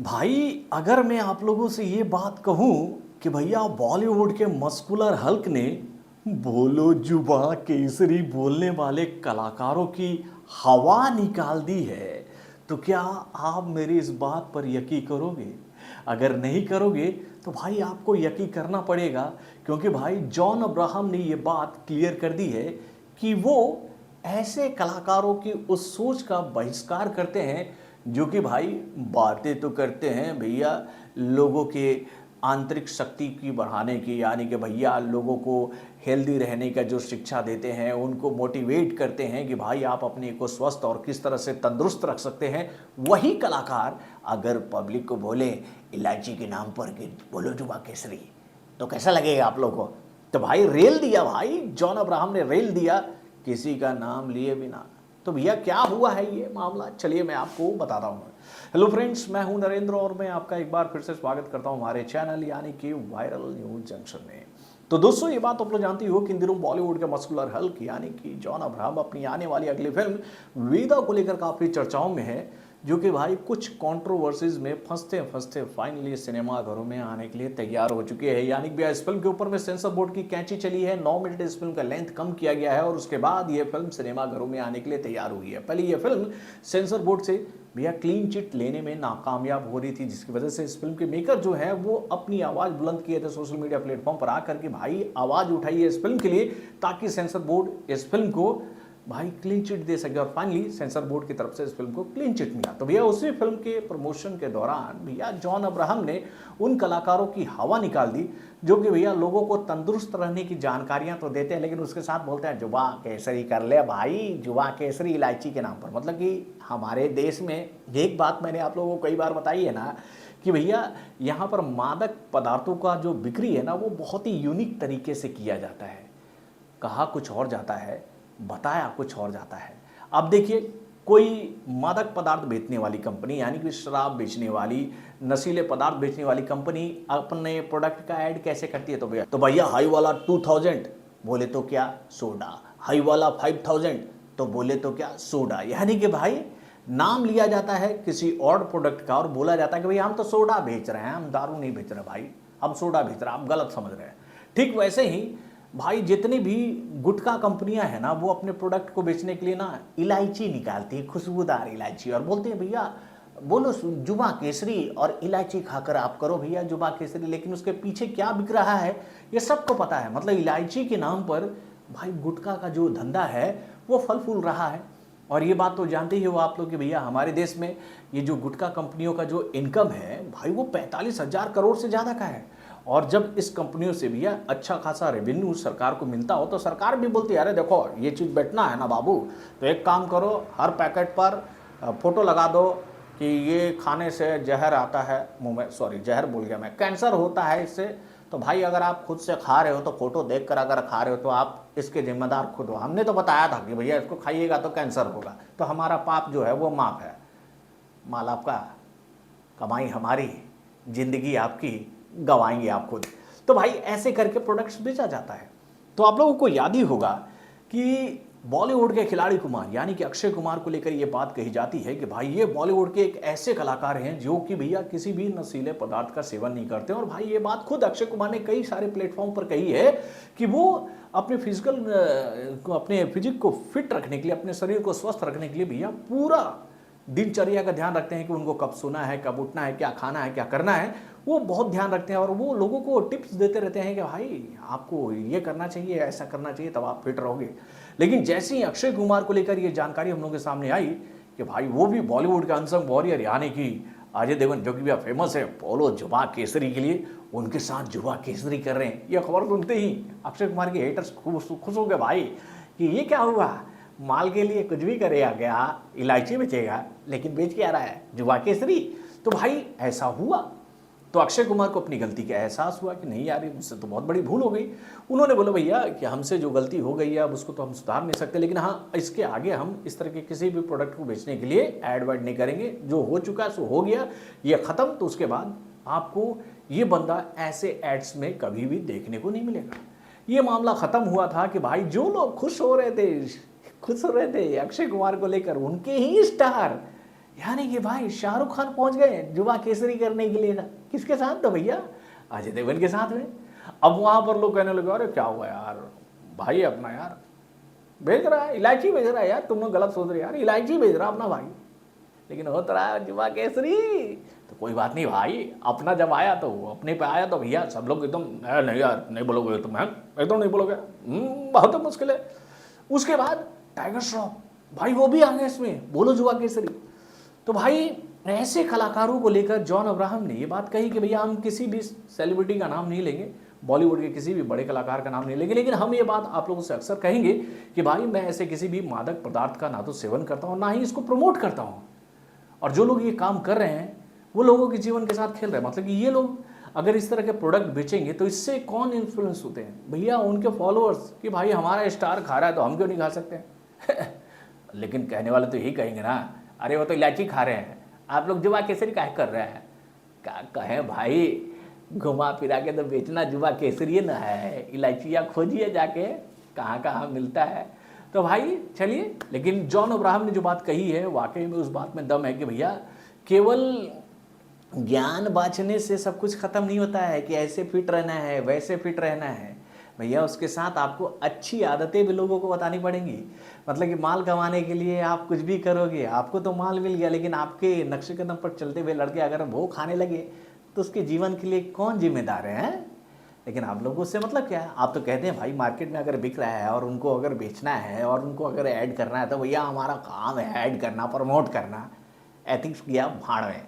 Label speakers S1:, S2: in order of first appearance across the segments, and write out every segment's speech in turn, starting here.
S1: भाई अगर मैं आप लोगों से ये बात कहूं कि भैया बॉलीवुड के मस्कुलर हल्क ने बोलो जुबा केसरी बोलने वाले कलाकारों की हवा निकाल दी है, तो क्या आप मेरी इस बात पर यकीन करोगे? अगर नहीं करोगे तो भाई आपको यकीन करना पड़ेगा, क्योंकि भाई जॉन अब्राहम ने ये बात क्लियर कर दी है कि वो ऐसे कलाकारों की उस सोच का बहिष्कार करते हैं जो कि भाई बातें तो करते हैं भैया लोगों के आंतरिक शक्ति की बढ़ाने की, यानी कि भैया लोगों को हेल्दी रहने का जो शिक्षा देते हैं, उनको मोटिवेट करते हैं कि भाई आप अपने को स्वस्थ और किस तरह से तंदुरुस्त रख सकते हैं। वही कलाकार अगर पब्लिक को बोले इलायची के नाम पर कि बोलो जुबा केसरी, तो कैसा लगेगा आप लोगों को? तो भाई रेल दिया, भाई जॉन अब्राहम ने रेल दिया किसी का नाम लिए बिना। तो भैया क्या हुआ है ये मामला, चलिए मैं आपको बताता हूँ। हेलो फ्रेंड्स, मैं हूं नरेंद्र और मैं आपका एक बार फिर से स्वागत करता हूं हमारे चैनल यानी कि वायरल न्यूज जंक्शन में। तो दोस्तों ये बात आप लोग जानती हो कि इन दिनों बॉलीवुड के मस्कुलर हल्क यानी कि जॉन अब्राहम अपनी आने वाली अगली फिल्म वेदा को लेकर काफी चर्चाओं में है, जो कि भाई कुछ कंट्रोवर्सीज में फंसते फंसते फाइनली सिनेमाघरों में आने के लिए तैयार हो चुके हैं। यानी कि इस फिल्म के ऊपर में सेंसर बोर्ड की कैंची चली है, 9 मिनट इस फिल्म का लेंथ कम किया गया है और उसके बाद ये फिल्म सिनेमाघरों में आने के लिए तैयार हुई है। पहले ये फिल्म सेंसर बोर्ड से भैया क्लीन चिट लेने में नाकामयाब हो रही थी, जिसकी वजह से इस फिल्म के मेकर जो है वो अपनी आवाज़ बुलंद किए थे सोशल मीडिया प्लेटफॉर्म पर आकर के भाई आवाज़ उठाई है इस फिल्म के लिए, ताकि सेंसर बोर्ड इस फिल्म को भाई क्लीन चिट दे सके। और फाइनली सेंसर बोर्ड की तरफ से इस फिल्म को क्लीन चिट मिला। तो भैया उसी फिल्म के प्रमोशन के दौरान भैया जॉन अब्राहम ने उन कलाकारों की हवा निकाल दी जो कि भैया लोगों को तंदुरुस्त रहने की जानकारियां तो देते हैं, लेकिन उसके साथ बोलते हैं जुबा केसरी कर ले भाई, जुबा केसरी इलायची के नाम पर। मतलब कि हमारे देश में एक बात मैंने आप लोगों को कई बार बताई है ना कि भैया यहाँ पर मादक पदार्थों का जो बिक्री है ना वो बहुत ही यूनिक तरीके से किया जाता है। कहा कुछ और जाता है, बताया कुछ और जाता है। अब देखिए, कोई मादक पदार्थ बेचने वाली कंपनी यानी कि शराब बेचने वाली, नशीले पदार्थ बेचने वाली कंपनी अपने प्रोडक्ट का ऐड कैसे करती है? तो भैया हाई वाला 2000 बोले तो क्या सोडा, हाई वाला 5000 तो बोले तो क्या सोडा। यानी कि भाई नाम लिया जाता है किसी और प्रोडक्ट का और बोला जाता है कि भाई हम तो सोडा बेच रहे हैं, हम दारू नहीं बेच रहे भाई, हम सोडा बेच रहे हैं, आप गलत समझ रहे हैं। ठीक वैसे ही भाई जितनी भी गुटखा कंपनियां हैं ना वो अपने प्रोडक्ट को बेचने के लिए ना इलायची निकालती है, खुशबूदार इलायची, और बोलते हैं भैया बोलो जुबा केसरी और इलायची खाकर आप करो भैया जुबा केसरी। लेकिन उसके पीछे क्या बिक रहा है ये सबको पता है। मतलब इलायची के नाम पर भाई गुटखा का जो धंधा है वो फल फूल रहा है। और ये बात तो जानते ही हो आप लोग कि भैया हमारे देश में ये जो गुटखा कंपनियों का जो इनकम है भाई वो 45,000 करोड़ से ज़्यादा का है। और जब इस कंपनियों से भैया अच्छा खासा रेवेन्यू सरकार को मिलता हो तो सरकार भी बोलती है अरे देखो ये चीज़ बेचना है ना बाबू, तो एक काम करो हर पैकेट पर फोटो लगा दो कि ये खाने से जहर आता है मुंह में, सॉरी जहर बोल गया मैं, कैंसर होता है इससे। तो भाई अगर आप खुद से खा रहे हो तो फोटो देखकर अगर खा रहे हो तो आप इसके जिम्मेदार खुद हो। हमने तो बताया था कि भैया इसको खाइएगा तो कैंसर होगा, तो हमारा पाप जो है वो माफ है, माल आपका, कमाई हमारी, जिंदगी आपकी, गवाएंगे आप खुद। तो भाई ऐसे करके प्रोडक्ट्स बेचा जाता है। तो आप लोगों को याद ही होगा कि बॉलीवुड के खिलाड़ी कुमार यानी कि अक्षय कुमार को लेकर ये बात कही जाती है कि भाई ये बॉलीवुड के एक ऐसे कलाकार हैं जो कि भैया किसी भी नशीले पदार्थ का सेवन नहीं करते। और भाई ये बात खुद अक्षय कुमार ने कई सारे प्लेटफॉर्म पर कही है कि वो अपने अपने फिजिक को फिट रखने के लिए, अपने शरीर को स्वस्थ रखने के लिए भैया पूरा दिनचर्या का ध्यान रखते हैं कि उनको कब सोना है, कब उठना है, क्या खाना है, क्या करना है, वो बहुत ध्यान रखते हैं। और वो लोगों को टिप्स देते रहते हैं कि भाई आपको ये करना चाहिए, ऐसा करना चाहिए, तब आप फिट रहोगे। लेकिन जैसे ही अक्षय कुमार को लेकर ये जानकारी हम लोगों के सामने आई कि भाई वो भी बॉलीवुड का अनसंग वॉरियर यानी कि अजय देवगन जो कि भैया फेमस है बोलो जुबा केसरी के लिए, उनके साथ जुबा केसरी कर रहे हैं, ये खबर सुनते ही अक्षय कुमार के हेटर्स खुश हो गए भाई कि ये क्या हुआ, माल के लिए कुछ भी करेगा क्या, इलायची बेचेगा लेकिन बेच के आ रहा है जुबा केसरी। तो भाई ऐसा हुआ तो अक्षय कुमार को अपनी गलती का एहसास हुआ कि नहीं यार मुझसे तो बहुत बड़ी भूल हो गई। उन्होंने बोला भैया कि हमसे जो गलती हो गई है अब उसको तो हम सुधार नहीं सकते, लेकिन हाँ इसके आगे हम इस तरह के किसी भी प्रोडक्ट को बेचने के लिए ऐड वैड नहीं करेंगे, जो हो चुका है सो हो गया, ये ख़त्म। तो उसके बाद आपको ये बंदा ऐसे एड्स में कभी भी देखने को नहीं मिलेगा। ये मामला ख़त्म हुआ था कि भाई जो लोग खुश हो रहे थे अक्षय कुमार को लेकर, उनके ही स्टार यानी कि भाई शाहरुख खान पहुंच गए जुबा केसरी करने के लिए। किसके साथ? तो भैया अजय देवगन के साथ में। अब वहां पर लोग कहने लगे अरे क्या हुआ यार, भाई अपना यार भेज रहा है, इलायची भेज रहा है यार, तुम लोग गलत सोच रहे यार, इलायची भेज रहा अपना भाई, लेकिन होता रहा जुबा केसरी। तो कोई बात नहीं भाई, अपना जब आया तो अपने पे आया तो भैया सब लोग एकदम नहीं यार नहीं बोलोगे तुम, है एकदम नहीं बोलोगे, बहुत मुश्किल है। उसके बाद टाइगर श्रॉफ भाई वो भी आ गए इसमें, बोलो जुबा केसरी। तो भाई ऐसे कलाकारों को लेकर जॉन अब्राहम ने ये बात कही कि भैया हम किसी भी सेलिब्रिटी का नाम नहीं लेंगे, बॉलीवुड के किसी भी बड़े कलाकार का नाम नहीं लेंगे, लेकिन हम ये बात आप लोगों से अक्सर कहेंगे कि भाई मैं ऐसे किसी भी मादक पदार्थ का ना तो सेवन करता हूँ ना ही इसको प्रमोट करता हूँ। और जो लोग ये काम कर रहे हैं वो लोगों के जीवन के साथ खेल रहे हैं। मतलब कि ये लोग अगर इस तरह के प्रोडक्ट बेचेंगे तो इससे कौन इन्फ्लुएंस होते हैं? भैया उनके फॉलोअर्स, कि भाई हमारा स्टार खा रहा है तो हम क्यों नहीं खा सकते लेकिन कहने वाले तो यही कहेंगे ना, अरे वो तो इलायची खा रहे हैं, आप लोग जुबा केसरी काहे कर रहे हैं? क्या कहें भाई, घुमा फिरा के तो बेचना जुबा केसरी ना है, इलायचियाँ खोजिए जाके कहाँ कहाँ मिलता है। तो भाई चलिए, लेकिन जॉन अब्राहम ने जो बात कही है वाकई में उस बात में दम है कि भैया केवल ज्ञान बांटने से सब कुछ खत्म नहीं होता है कि ऐसे फिट रहना है वैसे फिट रहना है। भैया उसके साथ आपको अच्छी आदतें भी लोगों को बतानी पड़ेंगी। मतलब कि माल कमाने के लिए आप कुछ भी करोगे, आपको तो माल मिल गया, लेकिन आपके नक्शे कदम पर चलते हुए लड़के अगर वो खाने लगे तो उसके जीवन के लिए कौन जिम्मेदार है? लेकिन आप लोगों से मतलब क्या है? आप तो कहते हैं भाई मार्केट में अगर बिक रहा है और उनको अगर बेचना है और उनको अगर ऐड करना है तो भैया हमारा काम है ऐड करना, प्रमोट करना। एथिक्स किया भाड़ में,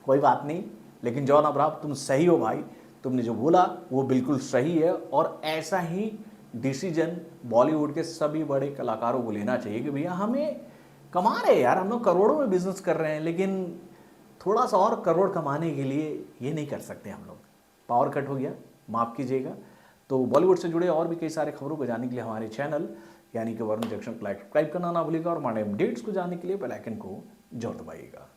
S1: कोई बात नहीं। लेकिन जॉन अब्राहम तुम सही हो भाई, तुमने जो बोला वो बिल्कुल सही है, और ऐसा ही डिसीजन बॉलीवुड के सभी बड़े कलाकारों को लेना चाहिए कि भैया हमें कमा रहे हैं यार, हम लोग करोड़ों में बिजनेस कर रहे हैं, लेकिन थोड़ा सा और करोड़ कमाने के लिए ये नहीं कर सकते हम लोग। पावर कट हो गया, माफ़ कीजिएगा। तो बॉलीवुड से जुड़े और भी कई सारे खबरों को जानने के लिए हमारे चैनल यानी कि वरुण जंक्शन को सब्सक्राइब करना ना भूलिएगा, और हमारे अपडेट्स को जानने के लिए बेल आइकन को जरूर दबाइएगा।